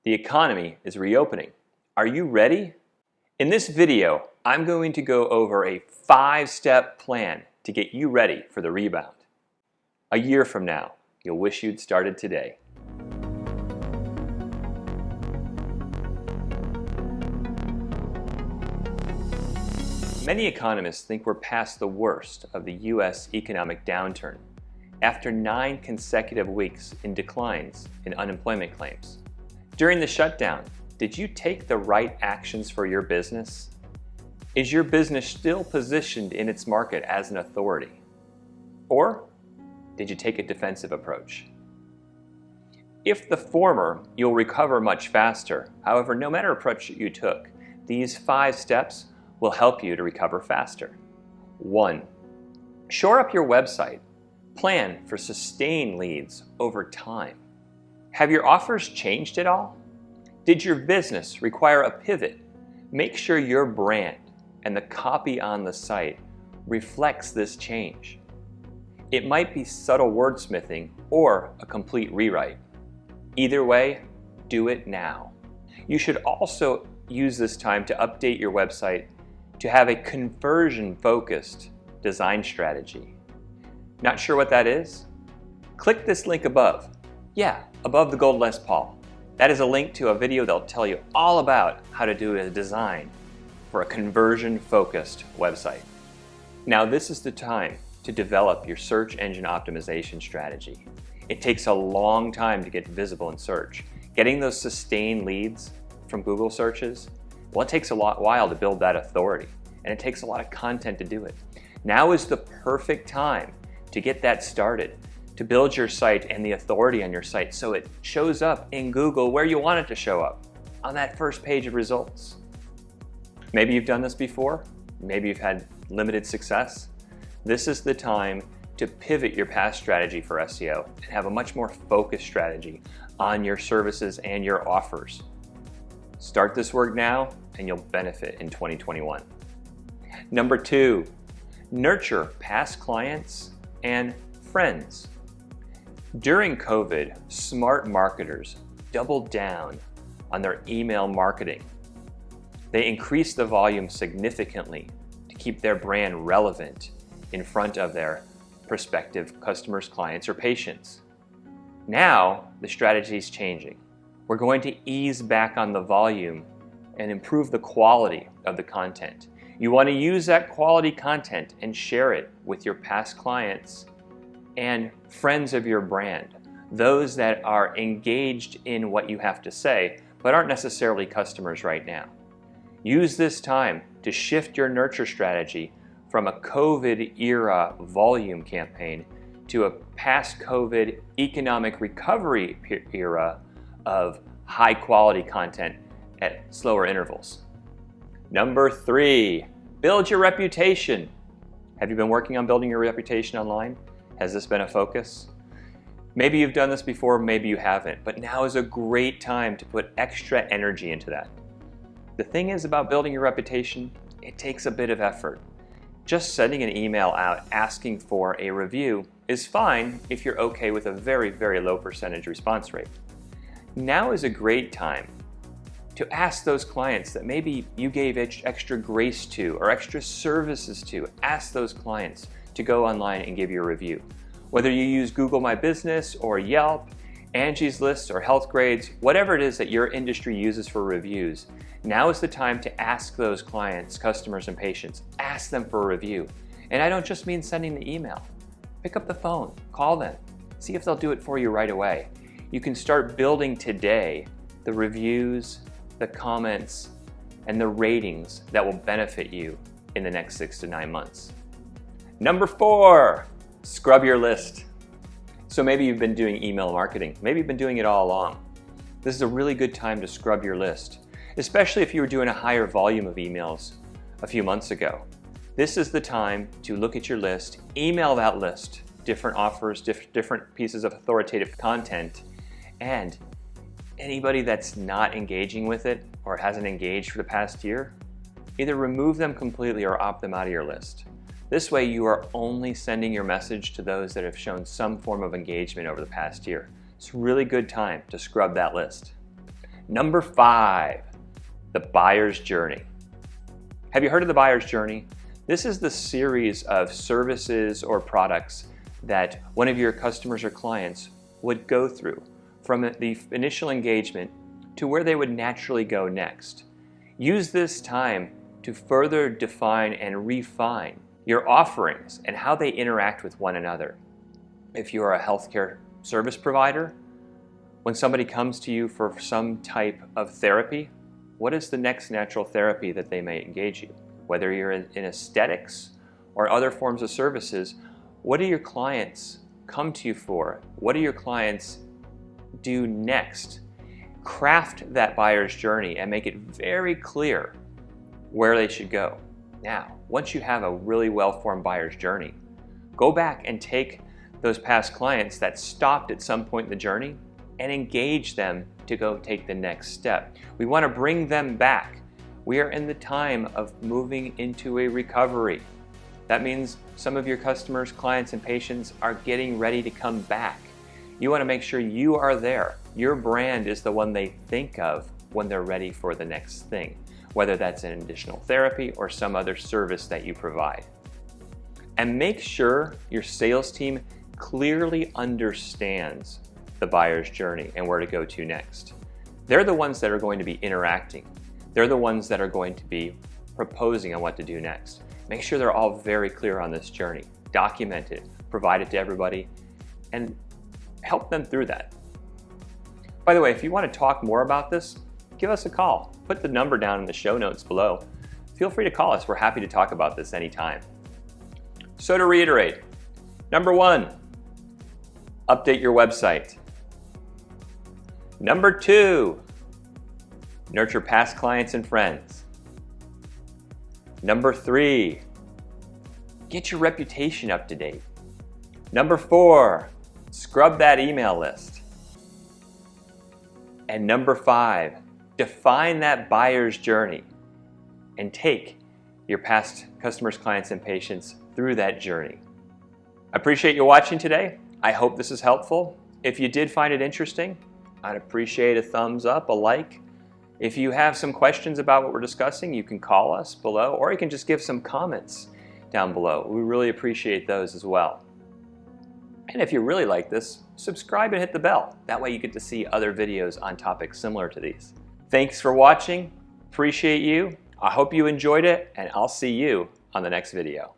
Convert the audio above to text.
The economy is reopening. Are you ready? In this video, I'm going to go over a 5-step plan to get you ready for the rebound. A year from now, you'll wish you'd started today. Many economists think we're past the worst of the U.S. economic downturn after 9 consecutive weeks in declines in unemployment claims. During the shutdown, did you take the right actions for your business? Is your business still positioned in its market as an authority? Or did you take a defensive approach? If the former, you'll recover much faster. However, no matter approach that you took, these 5 steps will help you to recover faster. 1. Shore up your website. Plan for sustained leads over time. Have your offers changed at all? Did your business require a pivot? Make sure your brand and the copy on the site reflects this change. It might be subtle wordsmithing or a complete rewrite. Either way, do it now. You should also use this time to update your website to have a conversion-focused design strategy. Not sure what that is? Click this link above. Yeah, above the gold Les Paul. That is a link to a video that'll tell you all about how to do a design for a conversion-focused website. Now this is the time to develop your search engine optimization strategy. It takes a long time to get visible in search. Getting those sustained leads from Google searches, well, it takes a while to build that authority, and it takes a lot of content to do it. Now is the perfect time to get that started, to build your site and the authority on your site so it shows up in Google where you want it to show up, on that first page of results. Maybe you've done this before, maybe you've had limited success. This is the time to pivot your past strategy for SEO and have a much more focused strategy on your services and your offers. Start this work now and you'll benefit in 2021. Number 2, nurture past clients and friends. During COVID, smart marketers doubled down on their email marketing. They increased the volume significantly to keep their brand relevant in front of their prospective customers, clients, or patients. Now, the strategy is changing. We're going to ease back on the volume and improve the quality of the content. You want to use that quality content and share it with your past clients and friends of your brand, those that are engaged in what you have to say, but aren't necessarily customers right now. Use this time to shift your nurture strategy from a COVID era volume campaign to a past COVID economic recovery era of high quality content at slower intervals. Number 3, build your reputation. Have you been working on building your reputation online? Has this been a focus? Maybe you've done this before, maybe you haven't, but now is a great time to put extra energy into that. The thing is about building your reputation, it takes a bit of effort. Just sending an email out asking for a review is fine if you're okay with a very, very low percentage response rate. Now is a great time to ask those clients that maybe you gave extra grace to or extra services to, ask those clients to go online and give you a review. Whether you use Google My Business or Yelp, Angie's List or Health Grades, whatever it is that your industry uses for reviews, now is the time to ask those clients, customers, and patients, ask them for a review. And I don't just mean sending the email. Pick up the phone, call them, see if they'll do it for you right away. You can start building today the reviews, the comments, and the ratings that will benefit you in the next 6 to 9 months. Number 4, scrub your list. So maybe you've been doing email marketing. Maybe you've been doing it all along. This is a really good time to scrub your list, especially if you were doing a higher volume of emails a few months ago. This is the time to look at your list, email that list, different offers, different pieces of authoritative content, and anybody that's not engaging with it or hasn't engaged for the past year, either remove them completely or opt them out of your list. This way you are only sending your message to those that have shown some form of engagement over the past year. It's a really good time to scrub that list. Number 5, the buyer's journey. Have you heard of the buyer's journey? This is the series of services or products that one of your customers or clients would go through from the initial engagement to where they would naturally go next. Use this time to further define and refine your offerings and how they interact with one another. If you're a healthcare service provider, when somebody comes to you for some type of therapy, what is the next natural therapy that they may engage you? Whether you're in aesthetics or other forms of services, what do your clients come to you for? What do your clients do next? Craft that buyer's journey and make it very clear where they should go. Now, once you have a really well-formed buyer's journey, go back and take those past clients that stopped at some point in the journey and engage them to go take the next step. We want to bring them back. We are in the time of moving into a recovery. That means some of your customers, clients, and patients are getting ready to come back. You want to make sure you are there. Your brand is the one they think of when they're ready for the next thing, whether that's an additional therapy or some other service that you provide. And make sure your sales team clearly understands the buyer's journey and where to go to next. They're the ones that are going to be interacting. They're the ones that are going to be proposing on what to do next. Make sure they're all very clear on this journey. Document it, provide it to everybody, and help them through that. By the way, if you want to talk more about this, give us a call. Put the number down in the show notes below. Feel free to call us. We're happy to talk about this anytime. So to reiterate, number 1, update your website. Number 2, nurture past clients and friends. Number 3, get your reputation up to date. Number 4, scrub that email list. And number 5, define that buyer's journey and take your past customers, clients, and patients through that journey. I appreciate you watching today. I hope this is helpful. If you did find it interesting, I'd appreciate a thumbs up, a like. If you have some questions about what we're discussing, you can call us below, or you can just give some comments down below. We really appreciate those as well. And if you really like this, subscribe and hit the bell. That way you get to see other videos on topics similar to these. Thanks for watching. Appreciate you. I hope you enjoyed it, and I'll see you on the next video.